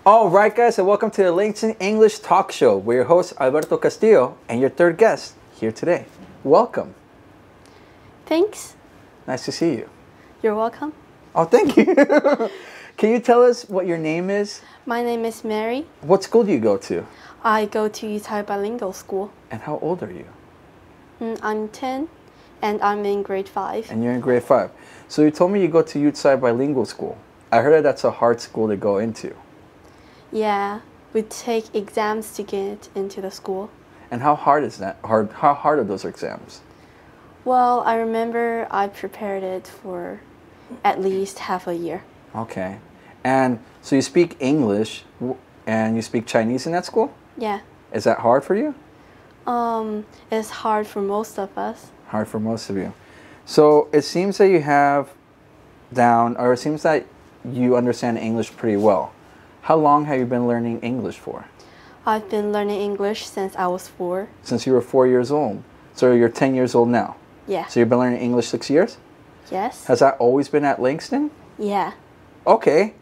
All right, guys, and welcome to the Langston English Talk Show. We're your host, Alberto Castillo, and your third guest here today. Welcome. Thanks. Nice to see you. You're welcome. Oh, thank you. Can you tell us what your name is? My name is Mary. What school do you go to? I go to Yutai Bilingual School. And how old are you? I'm 10, and I'm in grade 5. And you're in grade 5. So you told me you go to Yutai Bilingual School. I heard that that's a hard school to go into. Yeah, we take exams to get into the school. And how hard is that? How hard are those exams? Well, I remember I prepared it for at least half a year. Okay. And so you speak English and you speak Chinese in that school? Yeah. Is that hard for you? It's hard for most of us. Hard for most of you. So it seems that you have down, or it seems that you understand English pretty well. How long have you been learning English for? I've been learning English since I was 4. Since you were 4 years old. So you're 10 years old now? Yeah. So you've been learning English 6 years? Yes. Has that always been at Langston? Yeah. Okay.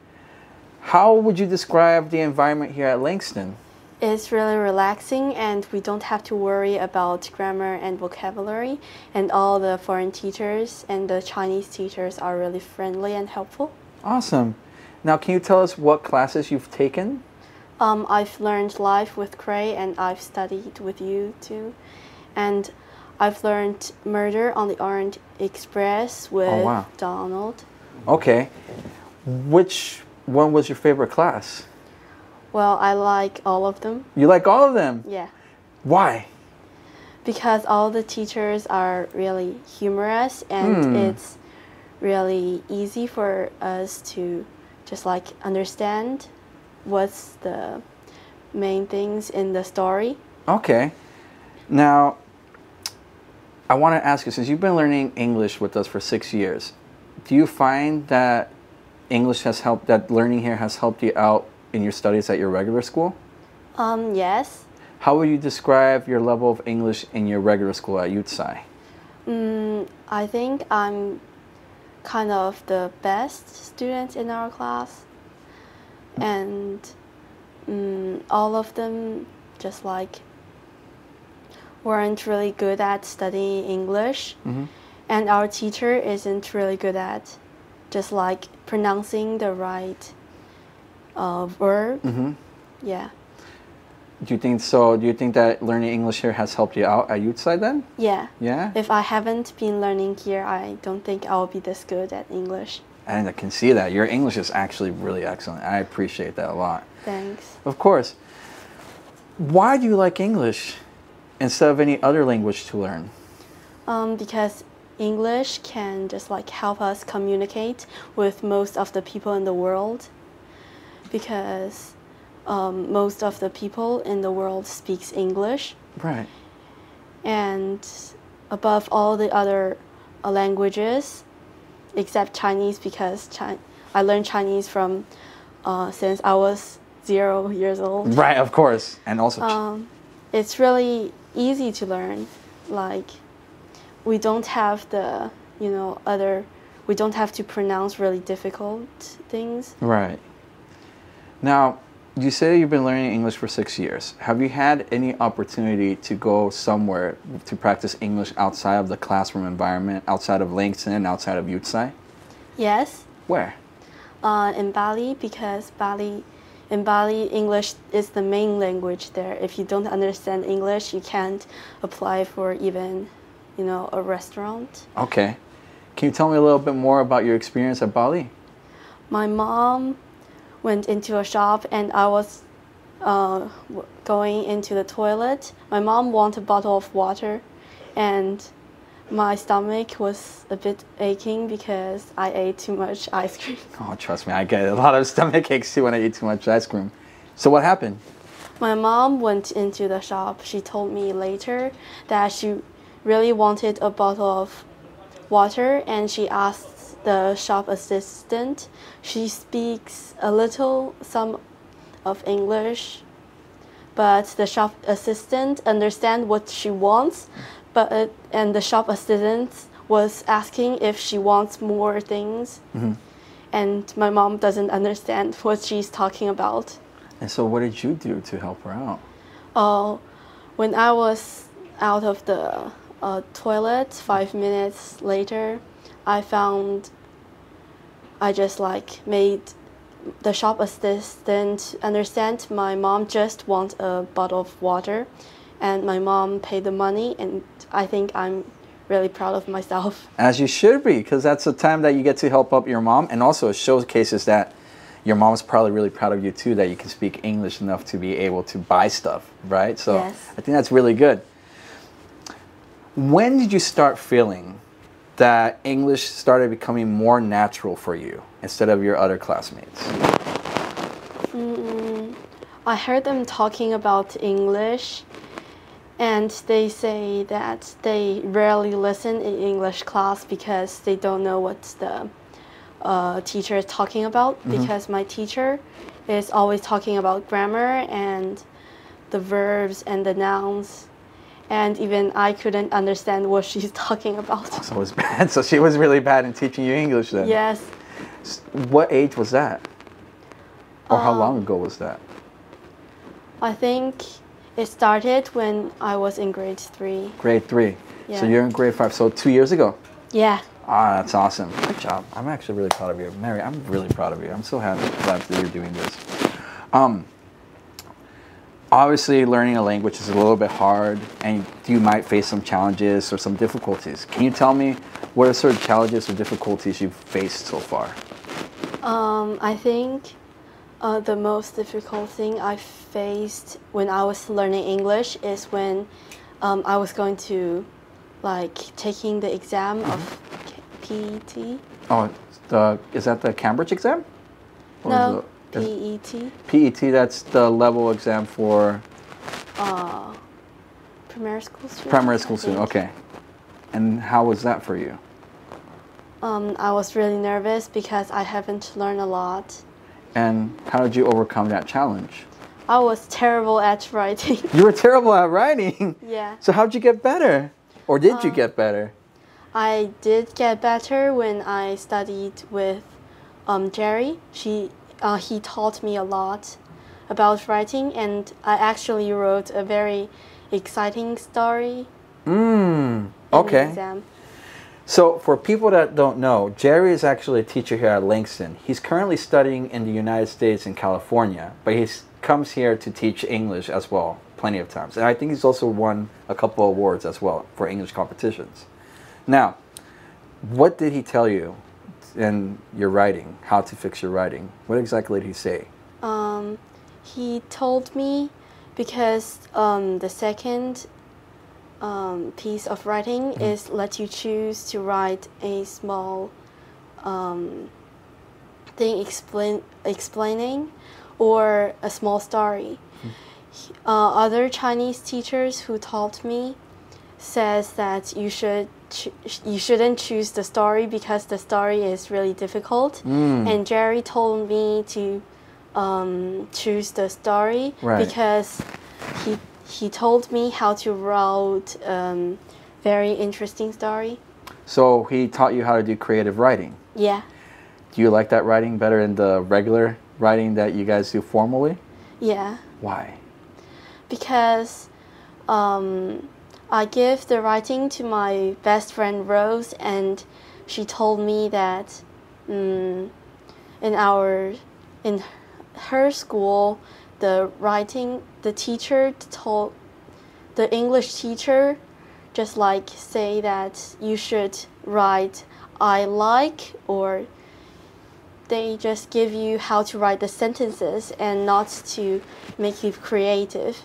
How would you describe the environment here at Langston? It's really relaxing, and we don't have to worry about grammar and vocabulary, and all the foreign teachers and the Chinese teachers are really friendly and helpful. Awesome. Now, can you tell us what classes you've taken? I've learned life with Cray, and I've studied with you too. And I've learned Murder on the Orient Express with Donald. Okay. Which one was your favorite class? Well, I like all of them. You like all of them? Yeah. Why? Because all the teachers are really humorous, and it's really easy for us to just like understand what's the main things in the story. Okay. Now, I want to ask you, since you've been learning English with us for 6 years, do you find that that learning here has helped you out in your studies at your regular school? Yes. How would you describe your level of English in your regular school at Yutsai? I think I'm kind of the best student in our class, and all of them just like weren't really good at studying English, and our teacher isn't really good at just like pronouncing the right verb. Yeah. Do you think so? Do you think that learning English here has helped you out at Yutsai then? Yeah. Yeah? If I haven't been learning here, I don't think I'll be this good at English. And I can see that. Your English is actually really excellent. I appreciate that a lot. Thanks. Of course. Why do you like English instead of any other language to learn? Because English can just like help us communicate with most of the people in the world. Because most of the people in the world speaks English. Right. And above all the other languages, except Chinese, because I learned Chinese from since I was 0 years old. Right, of course. And also it's really easy to learn. Like, we don't have the, we don't have to pronounce really difficult things. Right. Now, you say you've been learning English for 6 years. Have you had any opportunity to go somewhere to practice English outside of the classroom environment, outside of Langston, outside of Yutsai? Yes. Where? In Bali, because in Bali, English is the main language there. If you don't understand English, you can't apply for even, a restaurant. Okay. Can you tell me a little bit more about your experience at Bali? My mom went into a shop, and I was going into the toilet. My mom wanted a bottle of water, and my stomach was a bit aching because I ate too much ice cream. Oh, trust me, I get a lot of stomach aches too when I eat too much ice cream. So what happened? My mom went into the shop. She told me later that she really wanted a bottle of water, and she asked the shop assistant. She speaks some of English, but the shop assistant understands what she wants, and the shop assistant was asking if she wants more things, and my mom doesn't understand what she's talking about. And so what did you do to help her out? Uh, when I was out of the toilet 5 minutes later, I found I just like made the shop assistant understand my mom just wants a bottle of water, and my mom paid the money, and I think I'm really proud of myself. As you should be, because that's the time that you get to help up your mom, and also it showcases that your mom's probably really proud of you too, that you can speak English enough to be able to buy stuff, right? So Yes. I think that's really good. When did you start feeling that English started becoming more natural for you instead of your other classmates? I heard them talking about English, and they say that they rarely listen in English class because they don't know what the teacher is talking about. Because my teacher is always talking about grammar and the verbs and the nouns, and even I couldn't understand what she's talking about. So it was bad. So she was really bad in teaching you English then? Yes. What age was that? Or how long ago was that? I think it started when I was in grade 3. Grade 3. Yeah. So you're in grade 5. So 2 years ago? Yeah. Ah, that's awesome. Good job. I'm actually really proud of you. Mary, I'm really proud of you. I'm so happy glad that you're doing this. Obviously, learning a language is a little bit hard, and you might face some challenges or some difficulties. Can you tell me what are sort of challenges or difficulties you've faced so far? I think the most difficult thing I faced when I was learning English is when I was going to taking the exam of PET. Oh, is that the Cambridge exam? Or No, is PET. PET, that's the level exam for Primary school student. primary school I student. think. Okay. And how was that for you? I was really nervous because I haven't learned a lot. And how did you overcome that challenge? I was terrible at writing. You were terrible at writing. Yeah. So how'd you get better? Or did you get better? I did get better when I studied with Jerry. He taught me a lot about writing, and I actually wrote a very exciting story in the Okay. exam. So for people that don't know, Jerry is actually a teacher here at Langston. He's currently studying in the United States in California, but he comes here to teach English as well, plenty of times. And I think he's also won a couple awards as well for English competitions. Now, what did he tell you in your writing, how to fix your writing? What exactly did he say? He told me because the second piece of writing is let you choose to write a small thing explaining or a small story. Other Chinese teachers who taught me says that you shouldn't choose the story because the story is really difficult. And Jerry told me to choose the story because he told me how to write very interesting story. So he taught you how to do creative writing. Yeah. Do you like that writing better than the regular writing that you guys do formally? Yeah. Why? Because I give the writing to my best friend Rose, and she told me that in her school, the English teacher just say that you should write I like, or they just give you how to write the sentences and not to make you creative.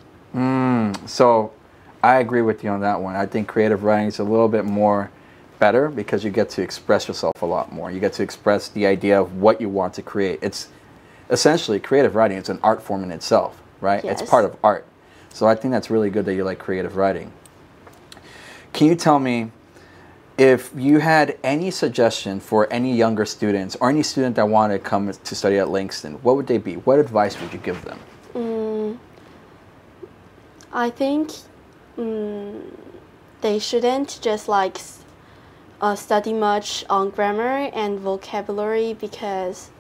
So I agree with you on that one. I think creative writing is a little bit more better because you get to express yourself a lot more. You get to express the idea of what you want to create. It's essentially creative writing. It's an art form in itself, right? Yes. It's part of art. So I think that's really good that you like creative writing. Can you tell me if you had any suggestion for any younger students or any student that wanted to come to study at Langston, what would they be? What advice would you give them? I think they shouldn't just study much on grammar and vocabulary because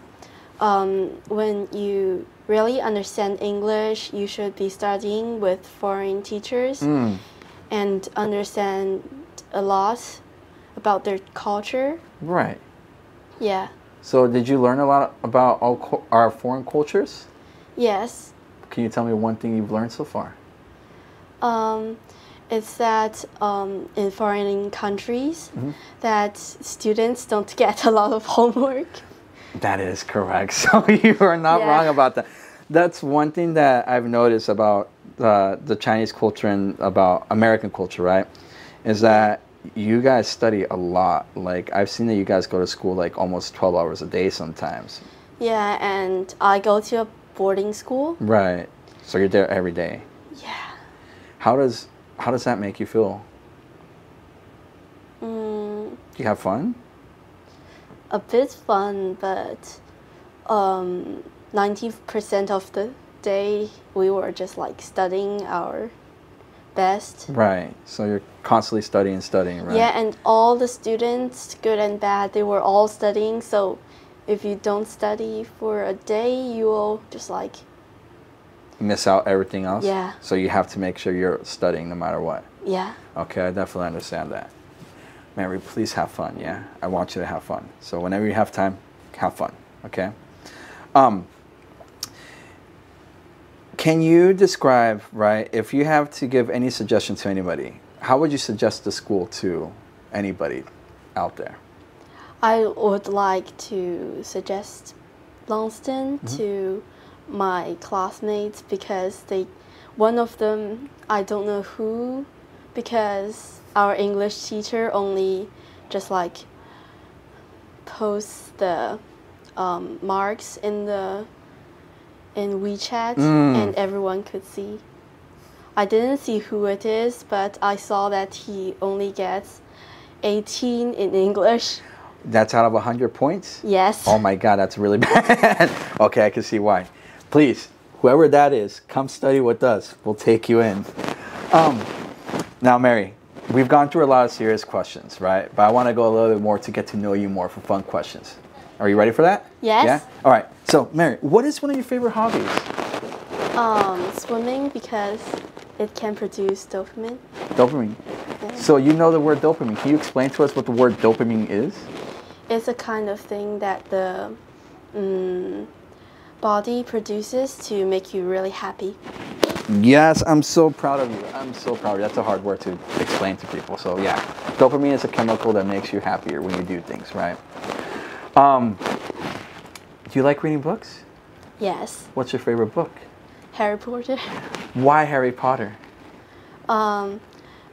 when you really understand English, you should be studying with foreign teachers and understand a lot about their culture. Right. Yeah. So did you learn a lot about our foreign cultures? Yes. Can you tell me one thing you've learned so far? It's that in foreign countries, that students don't get a lot of homework. That is correct. So you are not wrong about that. That's one thing that I've noticed about the Chinese culture and about American culture, right? Is that you guys study a lot. Like, I've seen that you guys go to school like almost 12 hours a day sometimes. Yeah, and I go to a boarding school. Right. So you're there every day. Yeah. How does that make you feel? Mm, Do you have fun? a bit fun, but 90% of the day we were just like studying our best. Right. So you're constantly studying, right? Yeah, and all the students, good and bad, they were all studying. So if you don't study for a day, you will just like miss out everything else? Yeah. So you have to make sure you're studying no matter what? Yeah. Okay, I definitely understand that. Mary, please have fun, yeah? I want you to have fun. So whenever you have time, have fun, okay? Can you describe, right, if you have to give any suggestion to anybody, how would you suggest the school to anybody out there? I would like to suggest Langston to my classmates because one of them, I don't know who, because our English teacher only just like posts the marks in WeChat and everyone could see. I didn't see who it is, but I saw that he only gets 18 in English. That's out of 100 points? Yes. Oh my God, that's really bad. Okay, I can see why. Please, whoever that is, come study with us. We'll take you in. Now, Mary, we've gone through a lot of serious questions, right? But I want to go a little bit more to get to know you more for fun questions. Are you ready for that? Yes. Yeah? All right. So, Mary, what is one of your favorite hobbies? Swimming, because it can produce dopamine. Dopamine. Yeah. So you know the word dopamine. Can you explain to us what the word dopamine is? It's a kind of thing that the body produces to make you really happy. Yes, I'm so proud of you. I'm so proud of you. That's a hard word to explain to people. So yeah, dopamine is a chemical that makes you happier when you do things, right? Do you like reading books? Yes. What's your favorite book? Harry Potter. Why Harry Potter?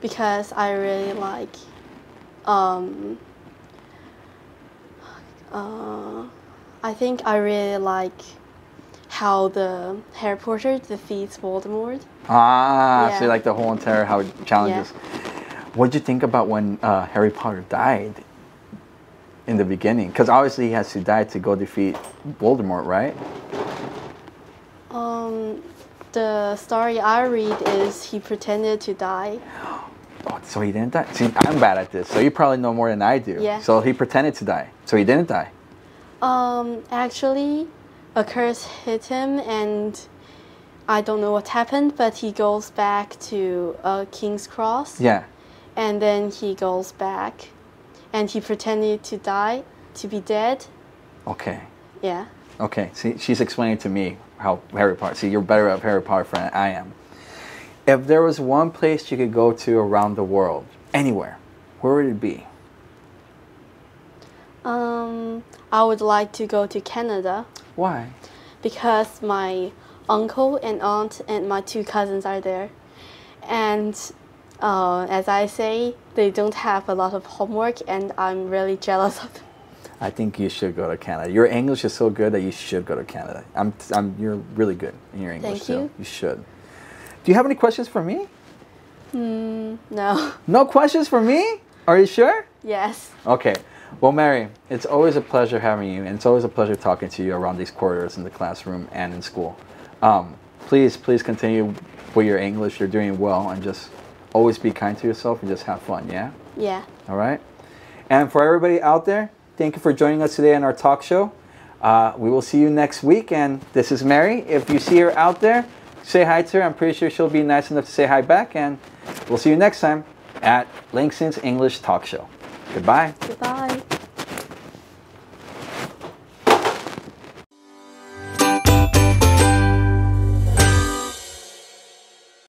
Because I really like I think I really like how the Harry Potter defeats Voldemort. Ah, Yeah. so you like the whole entire how it challenges. Yeah. What did you think about when Harry Potter died in the beginning? Because obviously he has to die to go defeat Voldemort, right? The story I read is he pretended to die. Oh, so he didn't die? See, I'm bad at this, so you probably know more than I do. Yeah. So he pretended to die. So he didn't die. Actually, a curse hit him and I don't know what happened, but he goes back to King's Cross. Yeah. And then he goes back and he pretended to die, to be dead. Okay. Yeah. Okay. See, she's explaining to me how Harry Potter. See, you're better at Harry Potter than I am. If there was one place you could go to around the world, anywhere, where would it be? I would like to go to Canada. Why? Because my uncle and aunt and my 2 cousins are there. And as I say, they don't have a lot of homework and I'm really jealous of them. I think you should go to Canada. Your English is so good that you should go to Canada. You're really good in your English. Thank you. You should. Do you have any questions for me? No. No questions for me? Are you sure? Yes. Okay. Well, Mary, it's always a pleasure having you, and it's always a pleasure talking to you around these corridors in the classroom and in school. Please continue with your English. You're doing well, and just always be kind to yourself and just have fun, yeah? Yeah. All right? And for everybody out there, thank you for joining us today on our talk show. We will see you next week. And this is Mary. If you see her out there, say hi to her. I'm pretty sure she'll be nice enough to say hi back. And we'll see you next time at Langston's English Talk Show. Goodbye. Goodbye.